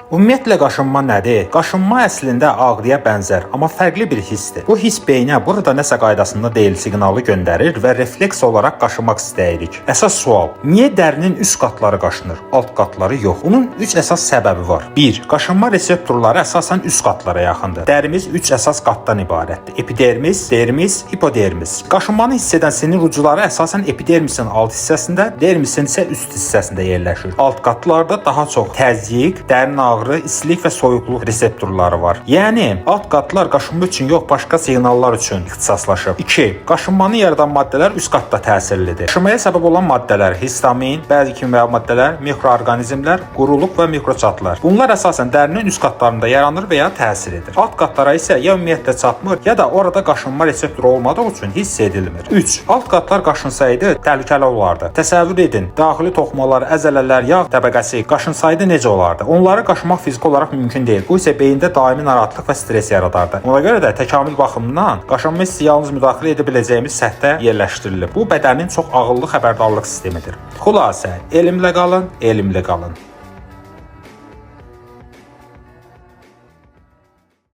Ümumiyyətlə qaşınma nədir? Qaşınma əslində ağrıya bənzər, amma fərqli bir hissdir. Bu hiss beynə burada nəsə qaydasında deyil siqnalı göndərir və refleks olaraq qaşımaq istəyirik. Əsas sual: niyə dərinin üst qatları qaşınır, alt qatları yox? Bunun 3 əsas səbəbi var. 1. Qaşınma reseptorları əsasən üst qatlara yaxındır. Dərimiz 3 əsas qatdan ibarətdir: epidermis, dermis, hipodermis. Qaşınmanı hiss edən sinir ucuları əsasən epidermisin alt hissəsində, dermisin isə üst hissəsində yerləşir. Alt qatlarda daha çox təzyiq, dərin ağrı, istilik və soyuqluq reseptorları var. Yəni alt qatlar qaşınma üçün yox, başqa siqnallar üçün ixtisaslaşıb. 2. Qaşınmanı yaradan maddələr üst qatda təsirlidir. Qaşınmaya səbəb olan maddələr histamin, bəzi kimya maddələr, mikroorqanizmlər, quruluq və mikroçatlar. Bunlar əsasən dərinin üst qatlarında yaranır və ya təsir edir. Alt qatlara isə ya ümumiyyətlə çatmır, ya da orada qaşınma reseptoru olmadığı üçün hiss edilmir. 3. Alt qatlar qaşınsaydı təhlükəli olardı. Təsəvvür edin, daxili toxumalar, əzələlər, yağ təbəqəsi qaşınsaydı necə olardı? Onları qaşımaq fiziki olaraq mümkün deyil. Bu isə beyində daimi narahatlıq və stres yaradardı. Ona görə də təkamül baxımından qaşınma hissi yalnız müdaxilə edə biləcəyimiz səthdə yerləşdirilir. Bu bədənin çox ağıllı xəbərdarlıq sistemidir. Xülasə, elmlə qalın, elmli qalın.